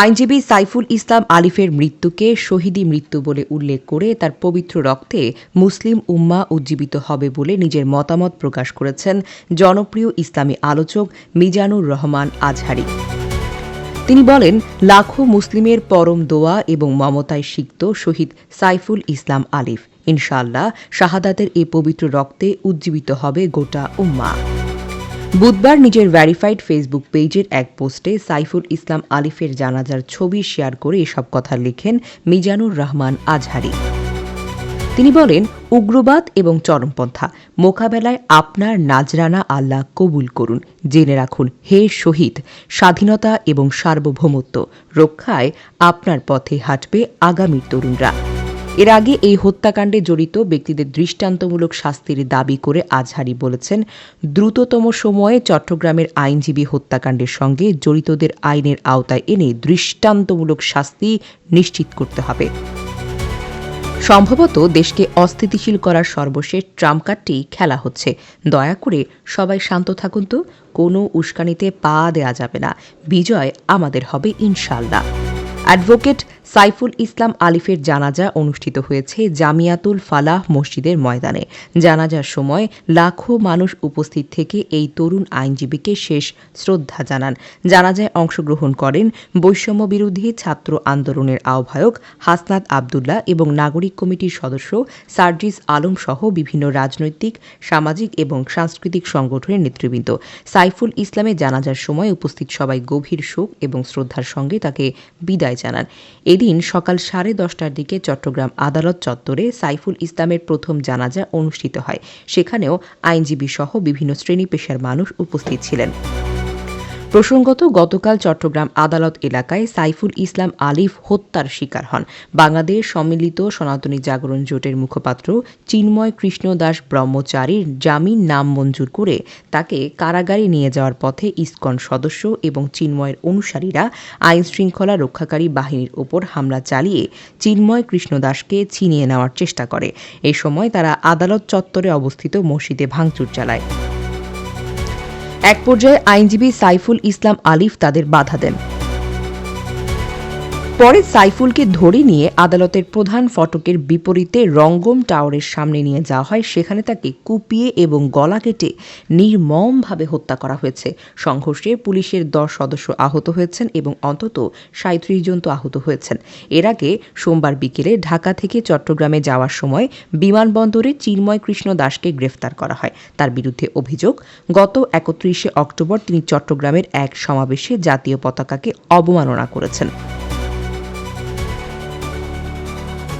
আইনজীবী সাইফুল ইসলাম আলিফের মৃত্যুকে শহীদি মৃত্যু বলে উল্লেখ করে তার পবিত্র রক্তে মুসলিম উম্মাহ উজ্জীবিত হবে বলে নিজের মতামত প্রকাশ করেছেন জনপ্রিয় ইসলামী আলোচক মিজানুর রহমান আজহারী। তিনি বলেন, লাখো মুসলিমের পরম দোয়া এবং মমতায় সিক্ত শহীদ সাইফুল ইসলাম আলিফ। ইনশাআল্লাহ শাহাদাতের এই পবিত্র রক্তে উজ্জীবিত হবে গোটা উম্মাহ। বুধবার নিজের ভেরিফাইড ফেসবুক পেজের এক পোস্টে সাইফুল ইসলাম আলিফের জানাজার ছবি শেয়ার করে এসব কথা লিখেন মিজানুর রহমান আজহারী। তিনি বলেন, উগ্রবাদ এবং চরমপন্থা মোকাবেলায় আপনার নাজরানা আল্লাহ কবুল করুন। জেনে রাখুন, হে শহীদ, স্বাধীনতা এবং সার্বভৌমত্ব রক্ষায় আপনার পথে হাঁটবে আগামীর তরুণরা। এর আগে এই হত্যাকাণ্ডে জড়িত ব্যক্তিদের দৃষ্টান্তমূলক শাস্তির দাবি করে আজহারী বলেছেন, দ্রুততম সময়ে চট্টগ্রামের আইনজীবী হত্যাকাণ্ডের সঙ্গে জড়িতদের আইনের আওতায় এনে দৃষ্টান্তমূলক শাস্তি নিশ্চিত করতে হবে। সম্ভবত দেশকে অস্থিতিশীল করার সর্বশেষ ট্রাম্প কার্ডটি খেলা হচ্ছে। দয়া করে সবাই শান্ত থাকুন তো, কোনো উস্কানিতে পা দেয়া যাবে না। বিজয় আমাদের হবে ইনশাআল্লাহ। অ্যাডভোকেট সাইফুল ইসলাম আলিফের জানাজা অনুষ্ঠিত হয়েছে জামিয়াতুল ফালাহ মসজিদের ময়দানে। জানাজার সময় লাখো মানুষ উপস্থিত থেকে এই তরুণ আইনজীবীকে শেষ শ্রদ্ধা জানান। জানাজায় অংশগ্রহণ করেন বৈষম্য বিরোধী ছাত্র আন্দোলনের আহ্বায়ক হাসনাত আবদুল্লাহ এবং নাগরিক কমিটির সদস্য সার্জিস আলম সহ বিভিন্ন রাজনৈতিক, সামাজিক এবং সাংস্কৃতিক সংগঠনের নেতৃবৃন্দ। সাইফুল ইসলামের জানাজার সময় উপস্থিত সবাই গভীর শোক এবং শ্রদ্ধার সঙ্গে তাকে বিদায় জানান। এদিন সকাল 10:30টার দিকে চট্টগ্রাম আদালত চত্বরে সাইফুল ইসলামের প্রথম জানাজা অনুষ্ঠিত হয়। সেখানেও আইনজীবী সহ বিভিন্ন শ্রেণী পেশার মানুষ উপস্থিত ছিলেন। প্রসঙ্গত, গতকাল চট্টগ্রাম আদালত এলাকায় সাইফুল ইসলাম আলিফ হত্যার শিকার হন। বাংলাদেশ সম্মিলিত সনাতনী জাগরণ জোটের মুখপাত্র চিন্ময় কৃষ্ণ দাস ব্রহ্মচারীর জামিন নামঞ্জুর করে তাকে কারাগারে নিয়ে যাওয়ার পথে ইসকন সদস্য এবং চিন্ময়ের অনুসারীরা আইনশৃঙ্খলা রক্ষাকারী বাহিনীর ওপর হামলা চালিয়ে চিন্ময় কৃষ্ণ দাসকে ছিনিয়ে নেওয়ার চেষ্টা করে। এ সময় তারা আদালত চত্বরে অবস্থিত মসজিদে ভাঙচুর চালায়। এক পর্যায়ে আইনজীবী সাইফুল ইসলাম আলিফ তাদের বাধা দেন। পরে সাইফুলকে ধরে নিয়ে আদালতের প্রধান ফটকের বিপরীতে রঙ্গম টাওয়ারের সামনে নিয়ে যাওয়া হয়। সেখানে তাকে কুপিয়ে এবং গলা কেটে নির্মমভাবে হত্যা করা হয়েছে। সংঘর্ষে পুলিশের 10 সদস্য আহত হয়েছেন এবং অন্তত 37 জন তো আহত হয়েছেন। এর আগে সোমবার বিকেলে ঢাকা থেকে চট্টগ্রামে যাওয়ার সময় বিমানবন্দরে চিন্ময় কৃষ্ণ দাসকে গ্রেফতার করা হয়। তার বিরুদ্ধে অভিযোগ, গত 31শে অক্টোবর তিনি চট্টগ্রামের এক সমাবেশে জাতীয় পতাকাকে অবমাননা করেছেন।